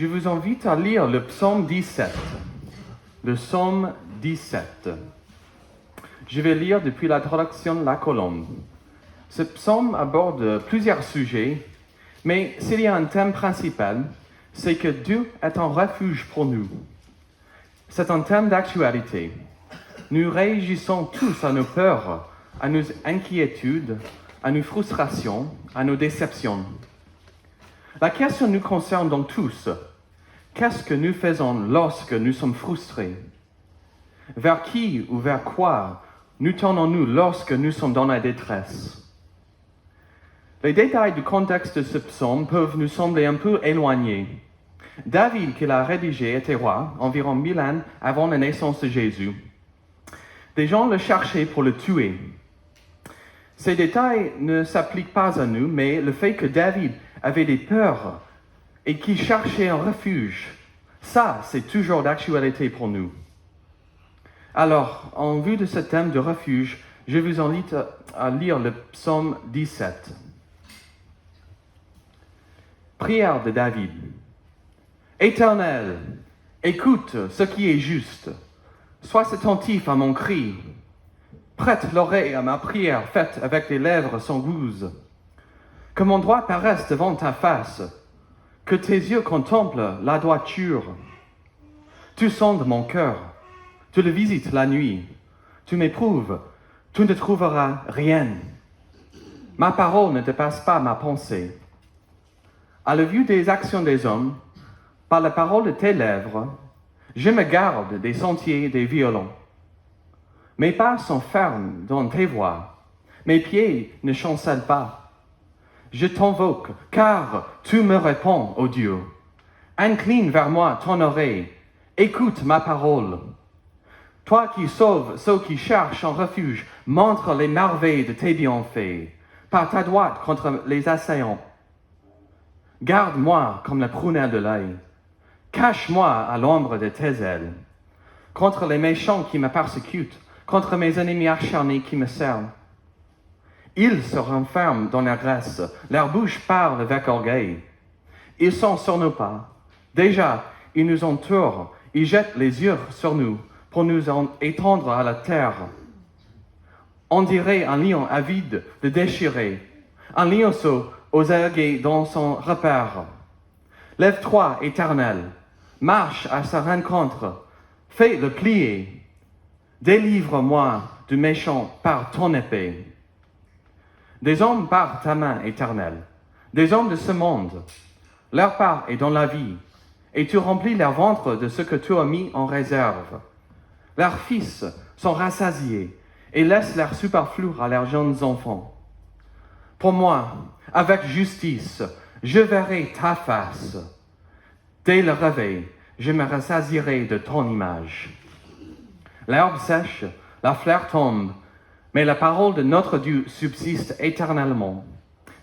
Je vous invite à lire le psaume 17. Le psaume 17. Je vais lire depuis la traduction de la Colombe. Ce psaume aborde plusieurs sujets, mais s'il y a un thème principal, c'est que Dieu est un refuge pour nous. C'est un thème d'actualité. Nous réagissons tous à nos peurs, à nos inquiétudes, à nos frustrations, à nos déceptions. La question nous concerne donc tous. Qu'est-ce que nous faisons lorsque nous sommes frustrés? Vers qui ou vers quoi nous tournons-nous lorsque nous sommes dans la détresse? Les détails du contexte de ce psaume peuvent nous sembler un peu éloignés. David, qui l'a rédigé, était roi, environ 1000 ans avant la naissance de Jésus. Des gens le cherchaient pour le tuer. Ces détails ne s'appliquent pas à nous, mais le fait que David avait des peurs et qu'il cherchait un refuge, ça, c'est toujours d'actualité pour nous. Alors, en vue de ce thème de refuge, je vous invite à lire le psaume 17. Prière de David. Éternel, écoute ce qui est juste. Sois attentif à mon cri. Prête l'oreille à ma prière faite avec des lèvres sans gouze. Que mon droit paraisse devant ta face. Que tes yeux contemplent la droiture. Tu sondes mon cœur. Tu le visites la nuit. Tu m'éprouves. Tu ne trouveras rien. Ma parole ne dépasse pas ma pensée. À la vue des actions des hommes, par la parole de tes lèvres, je me garde des sentiers des violents. Mes pas sont fermes dans tes voies. Mes pieds ne chancellent pas. Je t'invoque, car tu me réponds, ô Dieu. Incline vers moi ton oreille. Écoute ma parole. Toi qui sauves ceux qui cherchent un refuge, montre les merveilles de tes bienfaits, par ta droite contre les assaillants. Garde-moi comme la prunelle de l'œil. Cache-moi à l'ombre de tes ailes. Contre les méchants qui me persécutent, contre mes ennemis acharnés qui me cernent. Ils se renferment dans leur graisse, leur bouche parle avec orgueil. Ils sont sur nos pas. Déjà, ils nous entourent, ils jettent les yeux sur nous pour nous étendre à la terre. On dirait un lion avide de déchirer, un lionceau aux aguets dans son repère. Lève-toi, Éternel, marche à sa rencontre, fais-le plier. Délivre-moi du méchant par ton épée. Des hommes par ta main, Éternel, des hommes de ce monde. Leur part est dans la vie, et tu remplis leur ventre de ce que tu as mis en réserve. Leurs fils sont rassasiés, et laissent leur superflu à leurs jeunes enfants. Pour moi, avec justice, je verrai ta face. Dès le réveil, je me rassasierai de ton image. L'herbe sèche, la fleur tombe, mais la parole de notre Dieu subsiste éternellement.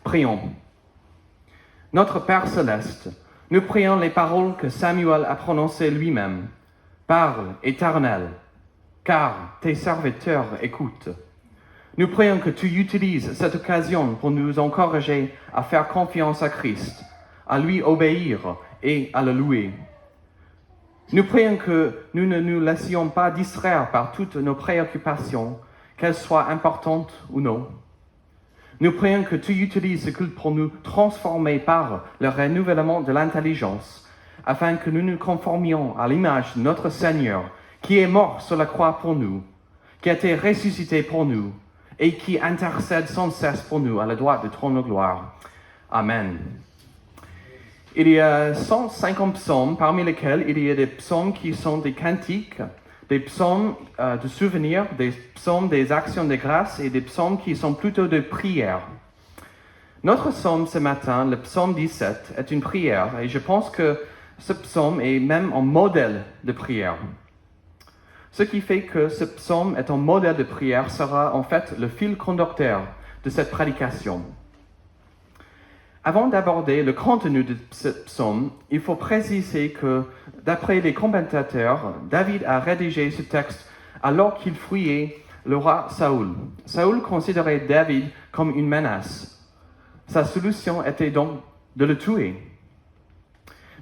Prions. Notre Père céleste, nous prions les paroles que Samuel a prononcées lui-même. Parle, Éternel, car tes serviteurs écoutent. Nous prions que tu utilises cette occasion pour nous encourager à faire confiance à Christ, à lui obéir et à le louer. Nous prions que nous ne nous laissions pas distraire par toutes nos préoccupations, qu'elles soient importantes ou non. Nous prions que tu utilises ce culte pour nous transformer par le renouvellement de l'intelligence, afin que nous nous conformions à l'image de notre Seigneur, qui est mort sur la croix pour nous, qui a été ressuscité pour nous, et qui intercède sans cesse pour nous à la droite de trône de gloire. Amen. Il y a 150 psaumes, parmi lesquels il y a des psaumes qui sont des cantiques, des psaumes de souvenirs, des psaumes des actions de grâce et des psaumes qui sont plutôt de prières. Notre psaume ce matin, le psaume 17, est une prière et je pense que ce psaume est même un modèle de prière. Ce qui fait que ce psaume est un modèle de prière sera en fait le fil conducteur de cette prédication. Avant d'aborder le contenu de ce psaume, il faut préciser que, d'après les commentateurs, David a rédigé ce texte alors qu'il fuyait le roi Saül. Saül considérait David comme une menace. Sa solution était donc de le tuer.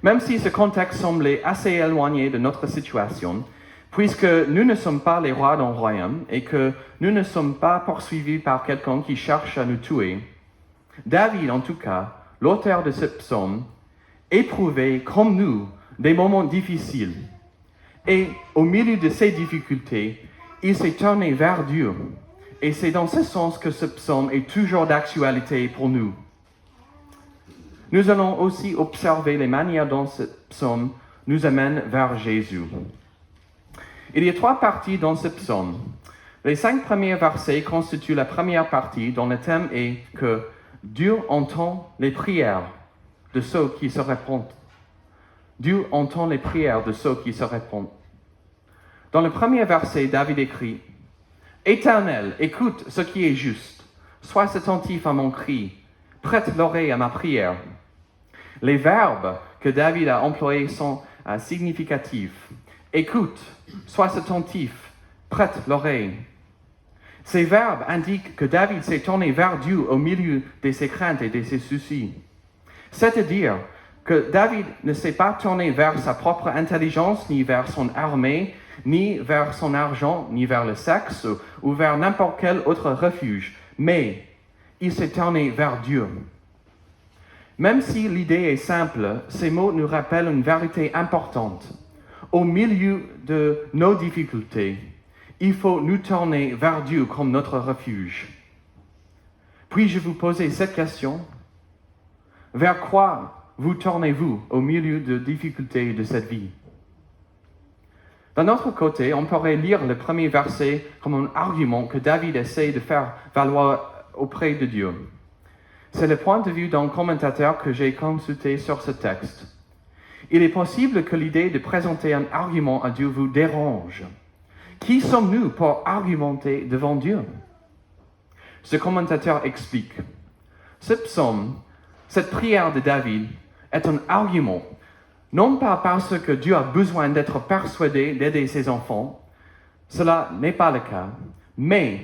Même si ce contexte semblait assez éloigné de notre situation, puisque nous ne sommes pas les rois d'un royaume et que nous ne sommes pas poursuivis par quelqu'un qui cherche à nous tuer, David, en tout cas, l'auteur de ce psaume, éprouvait, comme nous, des moments difficiles. Et au milieu de ces difficultés, il s'est tourné vers Dieu. Et c'est dans ce sens que ce psaume est toujours d'actualité pour nous. Nous allons aussi observer les manières dont ce psaume nous amène vers Jésus. Il y a 3 parties dans ce psaume. Les 5 premiers versets constituent la première partie dont le thème est que Dieu entend les prières de ceux qui se répondent. Dieu entend les prières de ceux qui se répondent. Dans le premier verset, David écrit « Éternel, écoute ce qui est juste. Sois attentif à mon cri. Prête l'oreille à ma prière. » Les verbes que David a employés sont significatifs. Écoute, sois attentif, prête l'oreille. Ces verbes indiquent que David s'est tourné vers Dieu au milieu de ses craintes et de ses soucis. C'est-à-dire que David ne s'est pas tourné vers sa propre intelligence, ni vers son armée, ni vers son argent, ni vers le sexe, ou vers n'importe quel autre refuge, mais il s'est tourné vers Dieu. Même si l'idée est simple, ces mots nous rappellent une vérité importante. Au milieu de nos difficultés, il faut nous tourner vers Dieu comme notre refuge. Puis-je vous poser cette question? Vers quoi vous tournez-vous au milieu de difficultés de cette vie? D'un autre côté, on pourrait lire le premier verset comme un argument que David essaie de faire valoir auprès de Dieu. C'est le point de vue d'un commentateur que j'ai consulté sur ce texte. Il est possible que l'idée de présenter un argument à Dieu vous dérange. Qui sommes-nous pour argumenter devant Dieu? Ce commentateur explique. Ce psaume, cette prière de David, est un argument, non pas parce que Dieu a besoin d'être persuadé d'aider ses enfants, cela n'est pas le cas, mais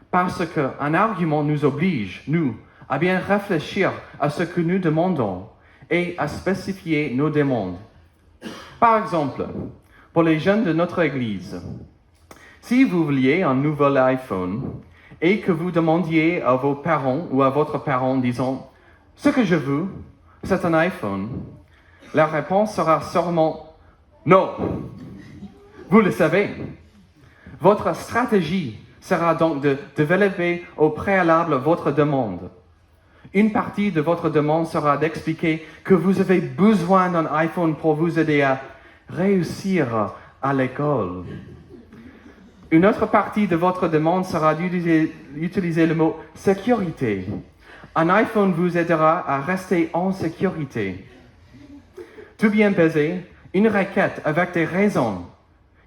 parce qu'un argument nous oblige, nous, à bien réfléchir à ce que nous demandons et à spécifier nos demandes. Par exemple, pour les jeunes de notre Église, si vous vouliez un nouvel iPhone et que vous demandiez à vos parents ou à votre parent, disons, « Ce que je veux, c'est un iPhone », la réponse sera sûrement « Non ». Vous le savez. Votre stratégie sera donc de développer au préalable votre demande. Une partie de votre demande sera d'expliquer que vous avez besoin d'un iPhone pour vous aider à réussir à l'école. Une autre partie de votre demande sera d'utiliser le mot « sécurité ». Un iPhone vous aidera à rester en sécurité. Tout bien pesé, une requête avec des raisons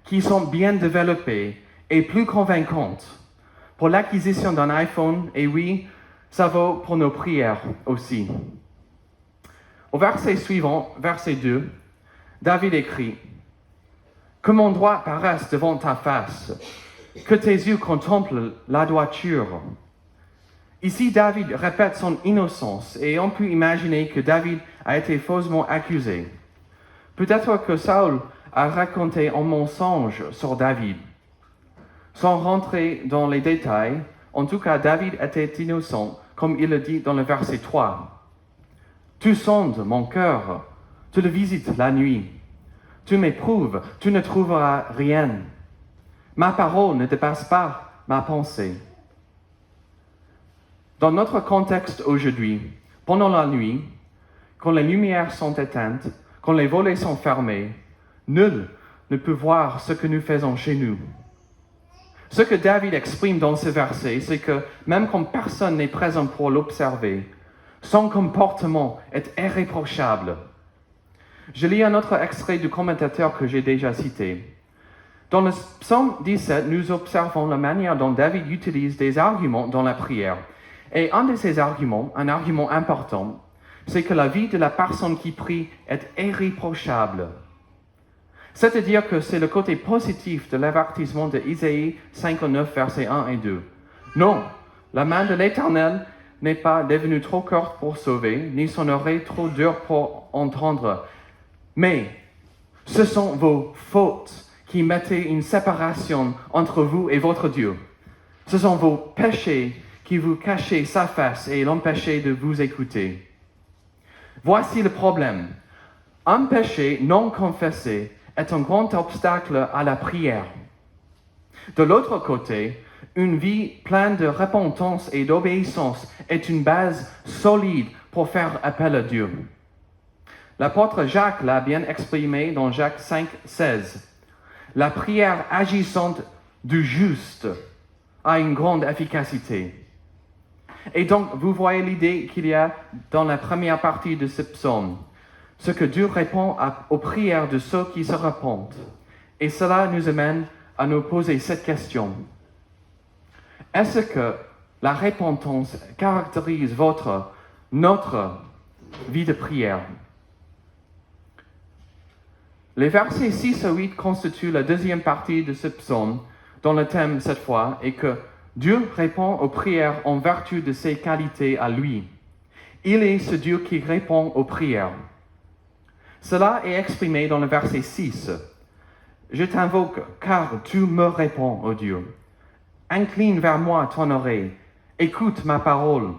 qui sont bien développées et plus convaincantes pour l'acquisition d'un iPhone, et oui, ça vaut pour nos prières aussi. Au verset suivant, verset 2, David écrit « Que mon droit paraisse devant ta face, que tes yeux contemplent la droiture. » Ici, David répète son innocence et on peut imaginer que David a été faussement accusé. Peut-être que Saül a raconté un mensonge sur David. Sans rentrer dans les détails, en tout cas, David était innocent, comme il le dit dans le verset 3. « Tu sondes mon cœur, tu le visites la nuit. Tu m'éprouves, tu ne trouveras rien. Ma parole ne dépasse pas ma pensée. » Dans notre contexte aujourd'hui, pendant la nuit, quand les lumières sont éteintes, quand les volets sont fermés, nul ne peut voir ce que nous faisons chez nous. Ce que David exprime dans ce verset, c'est que même quand personne n'est présent pour l'observer, son comportement est irréprochable. Je lis un autre extrait du commentateur que j'ai déjà cité. Dans le psaume 17, nous observons la manière dont David utilise des arguments dans la prière. Et un de ces arguments, un argument important, c'est que la vie de la personne qui prie est irréprochable. C'est-à-dire que c'est le côté positif de l'avertissement de Isaïe 59, versets 1 et 2. Non, la main de l'Éternel n'est pas devenue trop courte pour sauver, ni son oreille trop dure pour entendre. Mais ce sont vos fautes qui mettent une séparation entre vous et votre Dieu. Ce sont vos péchés qui vous cachent sa face et l'empêchent de vous écouter. Voici le problème. Un péché non confessé est un grand obstacle à la prière. De l'autre côté, une vie pleine de repentance et d'obéissance est une base solide pour faire appel à Dieu. L'apôtre Jacques l'a bien exprimé dans Jacques 5, 16. La prière agissante du juste a une grande efficacité. Et donc, vous voyez l'idée qu'il y a dans la première partie de ce psaume. Ce que Dieu répond aux prières de ceux qui se repentent. Et cela nous amène à nous poser cette question. Est-ce que la repentance caractérise notre vie de prière? Les versets 6 à 8 constituent la deuxième partie de ce psaume, dont le thème cette fois est que Dieu répond aux prières en vertu de ses qualités à lui. Il est ce Dieu qui répond aux prières. Cela est exprimé dans le verset 6. Je t'invoque car tu me réponds, ô Dieu. Incline vers moi ton oreille, écoute ma parole.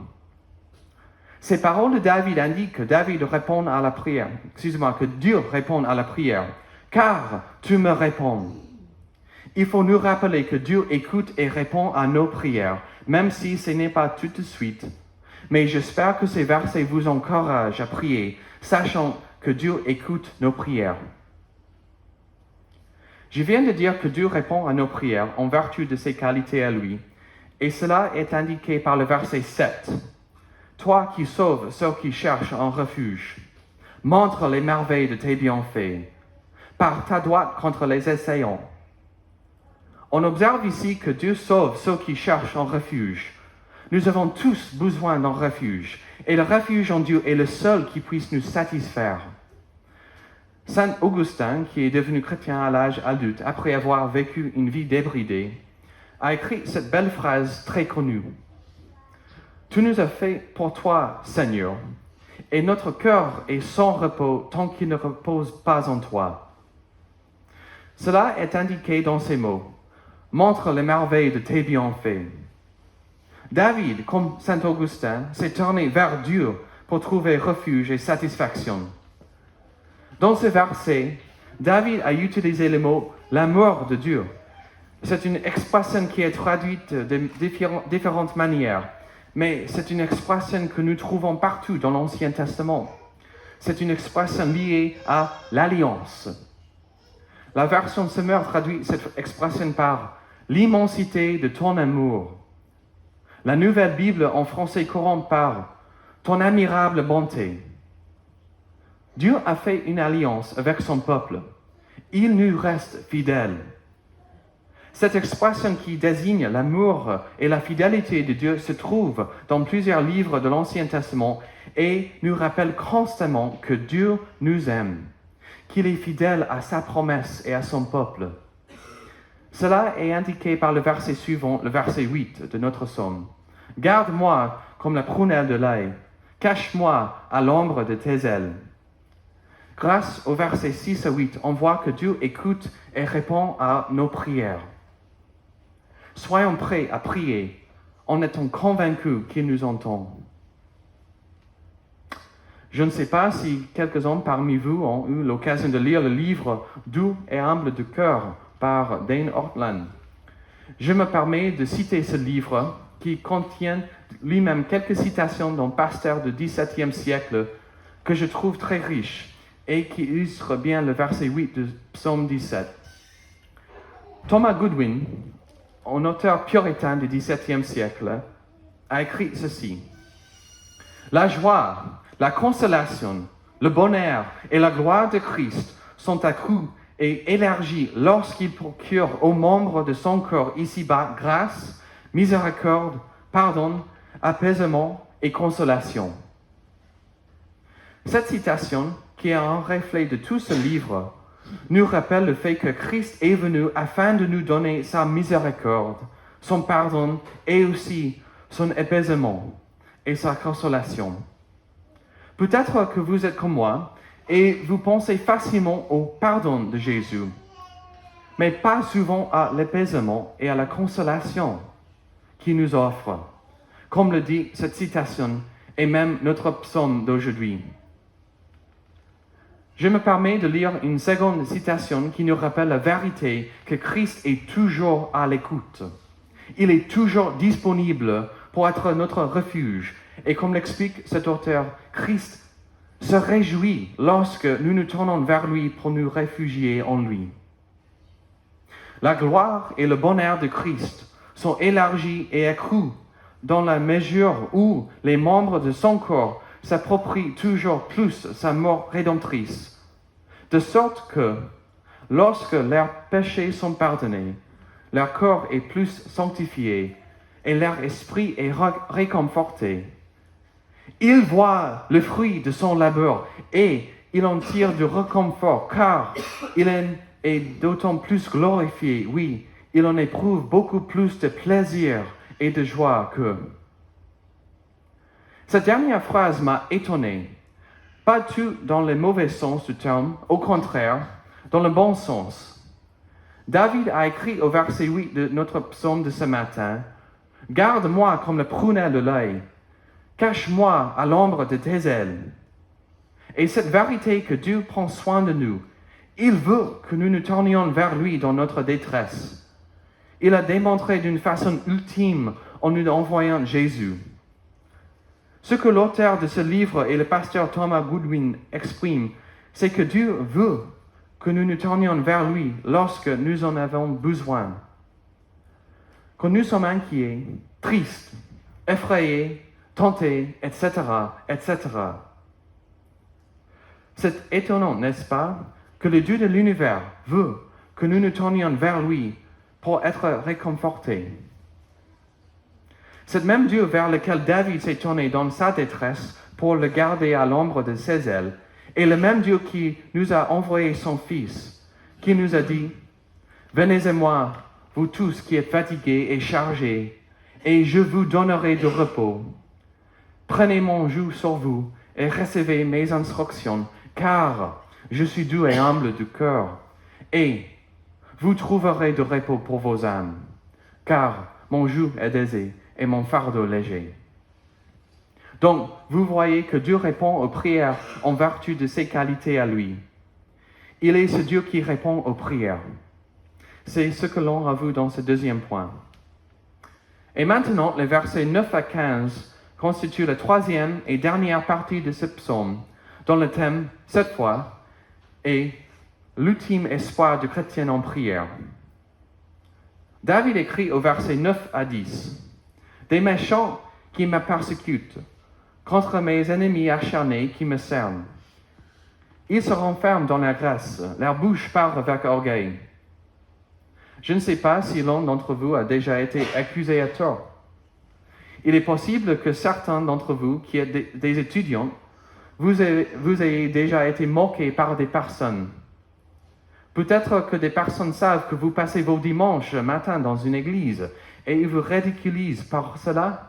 Ces paroles de David indiquent que David répond à la prière. Que Dieu répond à la prière. Car tu me réponds. Il faut nous rappeler que Dieu écoute et répond à nos prières, même si ce n'est pas tout de suite. Mais j'espère que ces versets vous encouragent à prier, sachant que Dieu écoute nos prières. Je viens de dire que Dieu répond à nos prières en vertu de ses qualités à lui, et cela est indiqué par le verset 7. Toi qui sauves ceux qui cherchent un refuge, montre les merveilles de tes bienfaits, par ta droite contre les assaillants. On observe ici que Dieu sauve ceux qui cherchent un refuge. Nous avons tous besoin d'un refuge, et le refuge en Dieu est le seul qui puisse nous satisfaire. Saint Augustin, qui est devenu chrétien à l'âge adulte après avoir vécu une vie débridée, a écrit cette belle phrase très connue. « Tu nous as fait pour toi, Seigneur, et notre cœur est sans repos tant qu'il ne repose pas en toi. » Cela est indiqué dans ces mots. « Montre les merveilles de tes bienfaits. » David, comme Saint Augustin, s'est tourné vers Dieu pour trouver refuge et satisfaction. Dans ce verset, David a utilisé le mot « l'amour de Dieu ». C'est une expression qui est traduite de différentes manières, mais c'est une expression que nous trouvons partout dans l'Ancien Testament. C'est une expression liée à l'alliance. La version Semeur traduit cette expression par « l'immensité de ton amour ». La Nouvelle Bible en français courant par « ton admirable bonté ». Dieu a fait une alliance avec son peuple. Il nous reste fidèle. Cette expression qui désigne l'amour et la fidélité de Dieu se trouve dans plusieurs livres de l'Ancien Testament et nous rappelle constamment que Dieu nous aime, qu'il est fidèle à sa promesse et à son peuple. Cela est indiqué par le verset suivant, le verset 8 de notre psaume. « Garde-moi comme la prunelle de l'œil, cache-moi à l'ombre de tes ailes. » Grâce au verset 6 à 8, on voit que Dieu écoute et répond à nos prières. Soyons prêts à prier en étant convaincus qu'il nous entend. Je ne sais pas si quelques-uns parmi vous ont eu l'occasion de lire le livre « Doux et humble de cœur » par Dane Ortland. Je me permets de citer ce livre qui contient lui-même quelques citations d'un pasteur du XVIIe siècle que je trouve très riche et qui illustre bien le verset 8 du psaume 17. Thomas Goodwin, un auteur puritain du XVIIe siècle, a écrit ceci. « La joie, la consolation, le bonheur et la gloire de Christ sont accrus et élargis lorsqu'il procure aux membres de son corps ici-bas grâce, miséricorde, pardon, apaisement et consolation. » Cette citation, qui est un reflet de tout ce livre, nous rappelle le fait que Christ est venu afin de nous donner sa miséricorde, son pardon et aussi son apaisement et sa consolation. Peut-être que vous êtes comme moi et vous pensez facilement au pardon de Jésus, mais pas souvent à l'apaisement et à la consolation qu'il nous offre, comme le dit cette citation et même notre psaume d'aujourd'hui. Je me permets de lire une seconde citation qui nous rappelle la vérité que Christ est toujours à l'écoute. Il est toujours disponible pour être notre refuge. Et comme l'explique cet auteur, Christ se réjouit lorsque nous nous tournons vers lui pour nous réfugier en lui. La gloire et le bonheur de Christ sont élargis et accrus dans la mesure où les membres de son corps s'approprient toujours plus sa mort rédemptrice, de sorte que, lorsque leurs péchés sont pardonnés, leur corps est plus sanctifié et leur esprit est réconforté. Ils voient le fruit de son labeur et ils en tirent du réconfort, car il est d'autant plus glorifié, oui, il en éprouve beaucoup plus de plaisir et de joie qu'eux. Cette dernière phrase m'a étonné, pas tout dans le mauvais sens du terme, au contraire, dans le bon sens. David a écrit au verset 8 de notre psaume de ce matin, « Garde-moi comme le prunelle de l'œil, cache-moi à l'ombre de tes ailes. » Et cette vérité que Dieu prend soin de nous, il veut que nous nous tournions vers lui dans notre détresse. Il a démontré d'une façon ultime en nous envoyant Jésus. Ce que l'auteur de ce livre et le pasteur Thomas Goodwin expriment, c'est que Dieu veut que nous nous tournions vers lui lorsque nous en avons besoin. Quand nous sommes inquiets, tristes, effrayés, tentés, etc., etc. C'est étonnant, n'est-ce pas, que le Dieu de l'univers veut que nous nous tournions vers lui pour être réconfortés. C'est même Dieu vers lequel David s'est tourné dans sa détresse pour le garder à l'ombre de ses ailes, et le même Dieu qui nous a envoyé son Fils, qui nous a dit, « Venez à moi, vous tous qui êtes fatigués et chargés, et je vous donnerai du repos. Prenez mon joug sur vous et recevez mes instructions, car je suis doux et humble du cœur, et vous trouverez du repos pour vos âmes, car mon joug est aisé et mon fardeau léger. » Donc, vous voyez que Dieu répond aux prières en vertu de ses qualités à lui. Il est ce Dieu qui répond aux prières. C'est ce que l'on a vu dans ce deuxième point. Et maintenant, les versets 9 à 15 constituent la troisième et dernière partie de ce psaume, dont le thème, cette fois, est l'ultime espoir du chrétien en prière. David écrit au verset 9 à 10, « Des méchants qui me persécutent, contre mes ennemis acharnés qui me cernent. Ils se renferment dans la graisse, leur bouche parle avec orgueil. » Je ne sais pas si l'un d'entre vous a déjà été accusé à tort. Il est possible que certains d'entre vous, qui êtes des étudiants, vous ayez déjà été moqués par des personnes. Peut-être que des personnes savent que vous passez vos dimanches matin dans une église et ils vous ridiculisent par cela.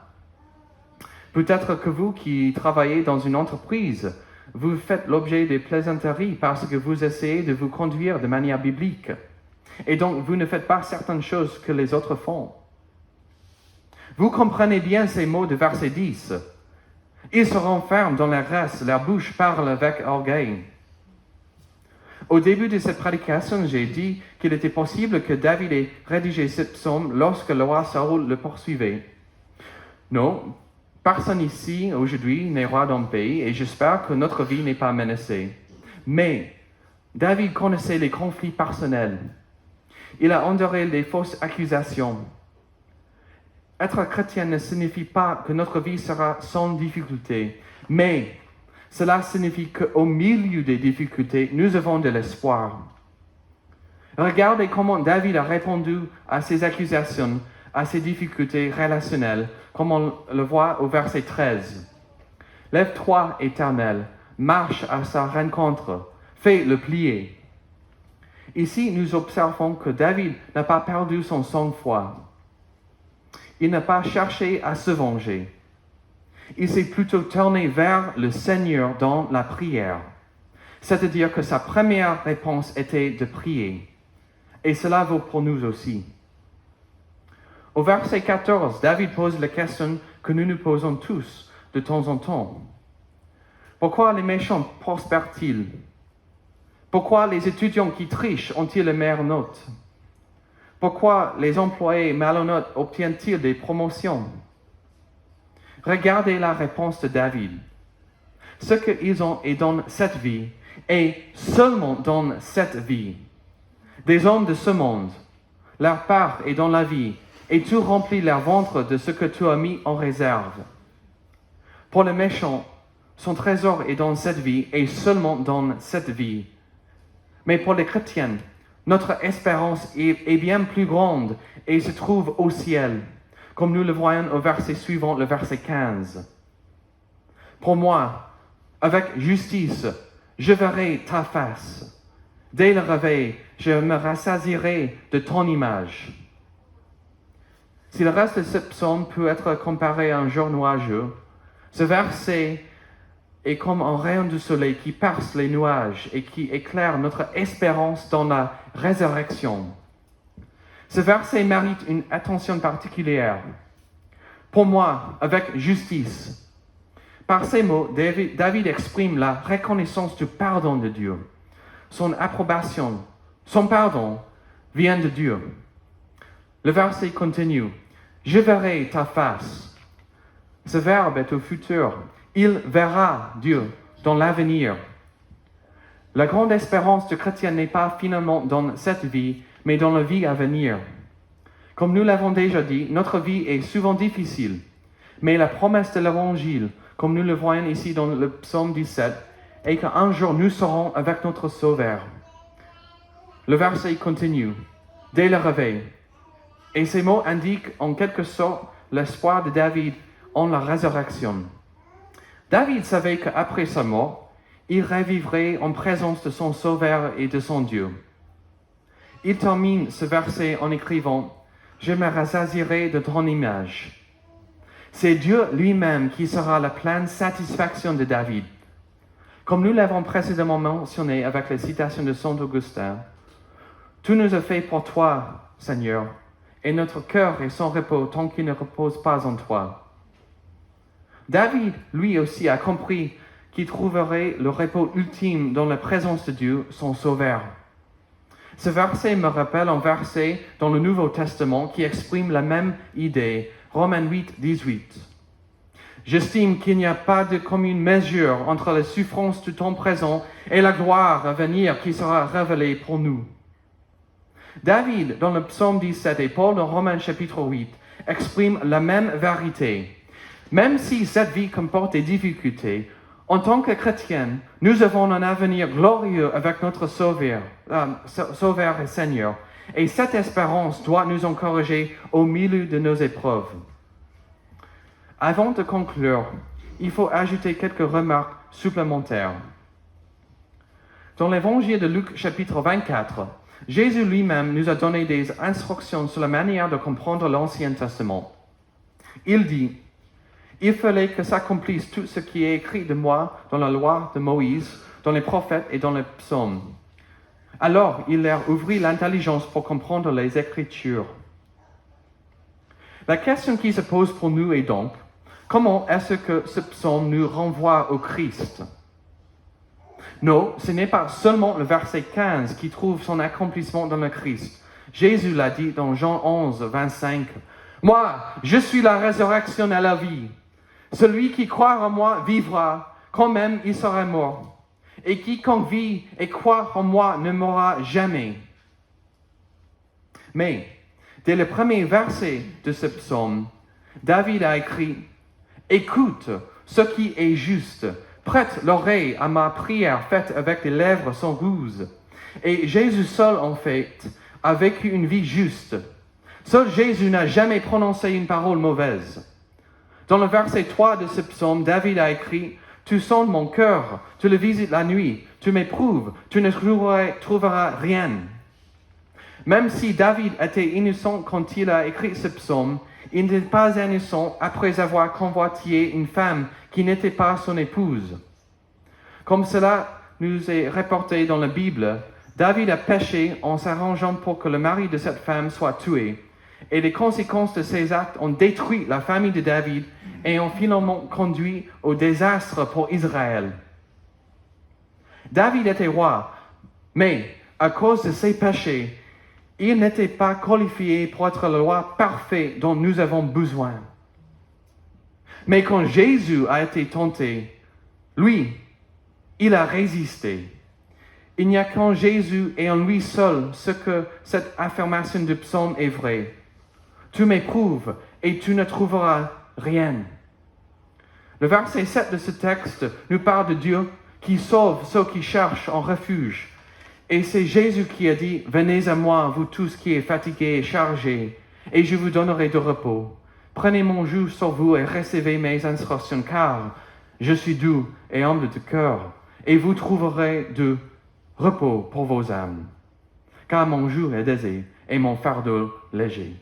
Peut-être que vous qui travaillez dans une entreprise, vous faites l'objet des plaisanteries parce que vous essayez de vous conduire de manière biblique. Et donc, vous ne faites pas certaines choses que les autres font. Vous comprenez bien ces mots de verset 10. Ils se renferment dans la graisse, leur bouche parle avec orgueil. Au début de cette prédication, j'ai dit qu'il était possible que David ait rédigé ce psaume lorsque le roi Saül le poursuivait. Non, personne ici aujourd'hui n'est roi d'un pays et j'espère que notre vie n'est pas menacée. Mais David connaissait les conflits personnels. Il a enduré les fausses accusations. Être chrétien ne signifie pas que notre vie sera sans difficulté, mais cela signifie qu'au milieu des difficultés, nous avons de l'espoir. Regardez comment David a répondu à ces accusations, à ces difficultés relationnelles, comme on le voit au verset 13. « Lève-toi, Éternel, marche à sa rencontre, fais-le plier. » Ici, nous observons que David n'a pas perdu son sang-froid. Il n'a pas cherché à se venger. Il s'est plutôt tourné vers le Seigneur dans la prière. C'est-à-dire que sa première réponse était de prier. Et cela vaut pour nous aussi. Au verset 14, David pose la question que nous nous posons tous de temps en temps. Pourquoi les méchants prospèrent-ils? Pourquoi les étudiants qui trichent ont-ils les meilleures notes? Pourquoi les employés malhonnêtes obtiennent-ils des promotions? Regardez la réponse de David. Ce qu'ils ont est dans cette vie, et seulement dans cette vie. Des hommes de ce monde, leur part est dans la vie, et tu remplis leur ventre de ce que tu as mis en réserve. Pour les méchants, son trésor est dans cette vie, et seulement dans cette vie. Mais pour les chrétiens, notre espérance est bien plus grande et se trouve au ciel, comme nous le voyons au verset suivant, le verset 15. Pour moi, avec justice, je verrai ta face. Dès le réveil, je me rassasierai de ton image. Si le reste de ce psaume peut être comparé à un jour nuageux, ce verset est comme un rayon du soleil qui perce les nuages et qui éclaire notre espérance dans la résurrection. Ce verset mérite une attention particulière. Pour moi, avec justice. Par ces mots, David exprime la reconnaissance du pardon de Dieu. Son approbation, son pardon vient de Dieu. Le verset continue. Je verrai ta face. Ce verbe est au futur. Il verra Dieu dans l'avenir. La grande espérance du chrétien n'est pas finalement dans cette vie, mais dans la vie à venir. Comme nous l'avons déjà dit, notre vie est souvent difficile, mais la promesse de l'Évangile, comme nous le voyons ici dans le psaume 17, est qu'un jour nous serons avec notre Sauveur. Le verset continue, dès le réveil. Et ces mots indiquent en quelque sorte l'espoir de David en la résurrection. David savait qu'après sa mort, il revivrait en présence de son Sauveur et de son Dieu. Il termine ce verset en écrivant « Je me rassasierai de ton image ». C'est Dieu lui-même qui sera la pleine satisfaction de David. Comme nous l'avons précédemment mentionné avec la citation de Saint Augustin, « Tout nous est fait pour toi, Seigneur, et notre cœur est sans repos tant qu'il ne repose pas en toi. » David, lui aussi, a compris qu'il trouverait le repos ultime dans la présence de Dieu, son Sauveur. Ce verset me rappelle un verset dans le Nouveau Testament qui exprime la même idée, Romains 8, 18. J'estime qu'il n'y a pas de commune mesure entre les souffrances du temps présent et la gloire à venir qui sera révélée pour nous. David, dans le psaume 17 et Paul dans Romains chapitre 8, expriment la même vérité. Même si cette vie comporte des difficultés, en tant que chrétiens, nous avons un avenir glorieux avec notre Sauveur et Seigneur. Et cette espérance doit nous encourager au milieu de nos épreuves. Avant de conclure, il faut ajouter quelques remarques supplémentaires. Dans l'évangile de Luc chapitre 24, Jésus lui-même nous a donné des instructions sur la manière de comprendre l'Ancien Testament. Il dit, « Il fallait que s'accomplisse tout ce qui est écrit de moi dans la loi de Moïse, dans les prophètes et dans les psaumes. » Alors il leur ouvrit l'intelligence pour comprendre les Écritures. La question qui se pose pour nous est donc, comment est-ce que ce psaume nous renvoie au Christ? Non, ce n'est pas seulement le verset 15 qui trouve son accomplissement dans le Christ. Jésus l'a dit dans Jean 11, 25. « Moi, je suis la résurrection et la vie. Celui qui croit en moi vivra, quand même il sera mort. Et quiconque vit et croit en moi ne mourra jamais. » Mais, dès le premier verset de ce psaume, David a écrit « Écoute ce qui est juste, prête l'oreille à ma prière faite avec des lèvres sans ruse. » Et Jésus seul, en fait, a vécu une vie juste. Seul Jésus n'a jamais prononcé une parole mauvaise. Dans le verset 3 de ce psaume, David a écrit « Tu sondes mon cœur, tu le visites la nuit, tu m'éprouves, tu ne trouveras rien. » Même si David était innocent quand il a écrit ce psaume, il n'était pas innocent après avoir convoité une femme qui n'était pas son épouse. Comme cela nous est rapporté dans la Bible, David a péché en s'arrangeant pour que le mari de cette femme soit tué. Et les conséquences de ces actes ont détruit la famille de David et ont finalement conduit au désastre pour Israël. David était roi, mais à cause de ses péchés, il n'était pas qualifié pour être le roi parfait dont nous avons besoin. Mais quand Jésus a été tenté, lui, il a résisté. Il n'y a qu'en Jésus et en lui seul ce que cette affirmation du psaume est vraie. Tu m'éprouves et tu ne trouveras rien. Le verset 7 de ce texte nous parle de Dieu qui sauve ceux qui cherchent un refuge. Et c'est Jésus qui a dit, « Venez à moi, vous tous qui êtes fatigués et chargés, et je vous donnerai de repos. Prenez mon joug sur vous et recevez mes instructions, car je suis doux et humble de cœur, et vous trouverez du repos pour vos âmes. Car mon joug est aisé et mon fardeau léger. »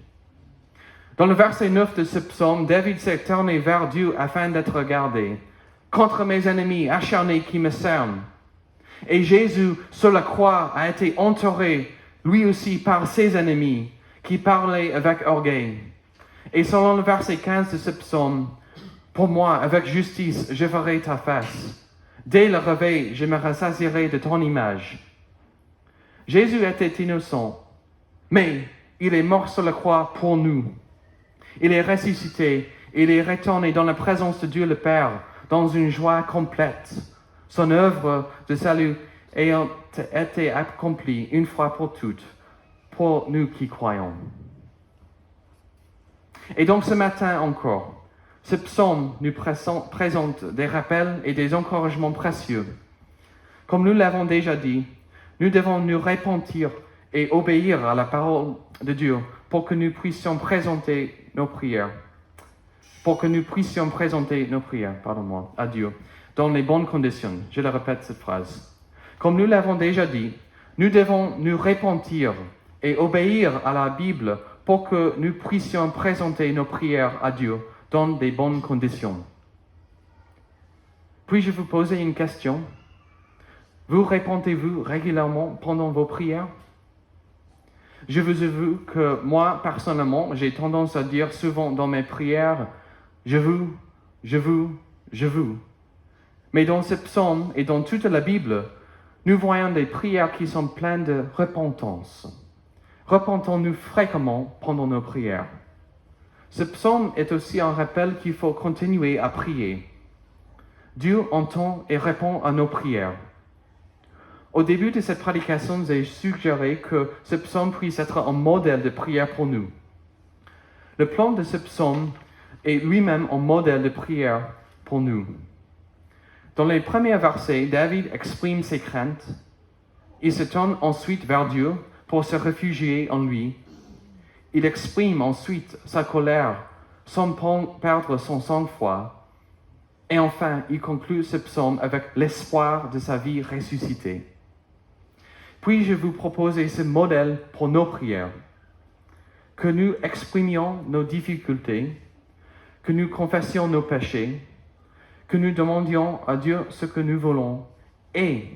Dans le verset 9 de ce psaume, David s'est tourné vers Dieu afin d'être gardé contre mes ennemis acharnés qui me cernent. Et Jésus, sur la croix, a été entouré, lui aussi, par ses ennemis, qui parlaient avec orgueil. Et selon le verset 15 de ce psaume, « Pour moi, avec justice, je verrai ta face. Dès le réveil, je me rassasierai de ton image. » Jésus était innocent, mais il est mort sur la croix pour nous. Il est ressuscité, il est retourné dans la présence de Dieu le Père, dans une joie complète. Son œuvre de salut ayant été accomplie une fois pour toutes, pour nous qui croyons. Et donc ce matin encore, ce psaume nous présente des rappels et des encouragements précieux. Comme nous l'avons déjà dit, nous devons nous repentir et obéir à la parole de Dieu pour que nous puissions présenter nos prières. À Dieu dans les bonnes conditions. Je le répète cette phrase. Comme nous l'avons déjà dit, nous devons nous repentir et obéir à la Bible pour que nous puissions présenter nos prières à Dieu dans des bonnes conditions. Puis-je vous poser une question? Vous repentez-vous régulièrement pendant vos prières? Je vous avoue que moi, personnellement, j'ai tendance à dire souvent dans mes prières, je vous. Mais dans ce psaume et dans toute la Bible, nous voyons des prières qui sont pleines de repentance. Repentons-nous fréquemment pendant nos prières. Ce psaume est aussi un rappel qu'il faut continuer à prier. Dieu entend et répond à nos prières. Au début de cette prédication, j'ai suggéré que ce psaume puisse être un modèle de prière pour nous. Le plan de ce psaume est lui-même un modèle de prière pour nous. Dans les premiers versets, David exprime ses craintes. Il se tourne ensuite vers Dieu pour se réfugier en lui. Il exprime ensuite sa colère sans perdre son sang-froid. Et enfin, il conclut ce psaume avec l'espoir de sa vie ressuscitée. Puis je vous propose ce modèle pour nos prières. Que nous exprimions nos difficultés, que nous confessions nos péchés, que nous demandions à Dieu ce que nous voulons et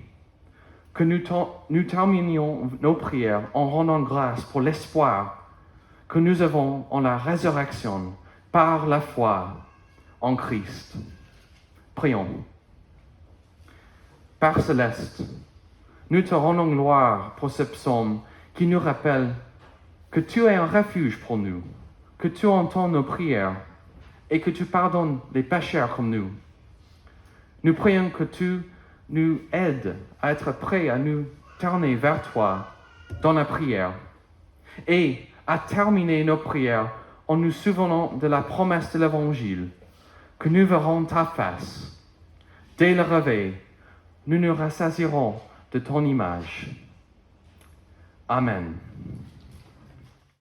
que nous terminions nos prières en rendant grâce pour l'espoir que nous avons en la résurrection par la foi en Christ. Prions. Père céleste, nous te rendons gloire pour ce psaume qui nous rappelle que tu es un refuge pour nous, que tu entends nos prières et que tu pardonnes les pécheurs comme nous. Nous prions que tu nous aides à être prêts à nous tourner vers toi dans la prière et à terminer nos prières en nous souvenant de la promesse de l'Évangile, que nous verrons ta face. Dès le réveil, nous nous rassasierons de ton image. Amen.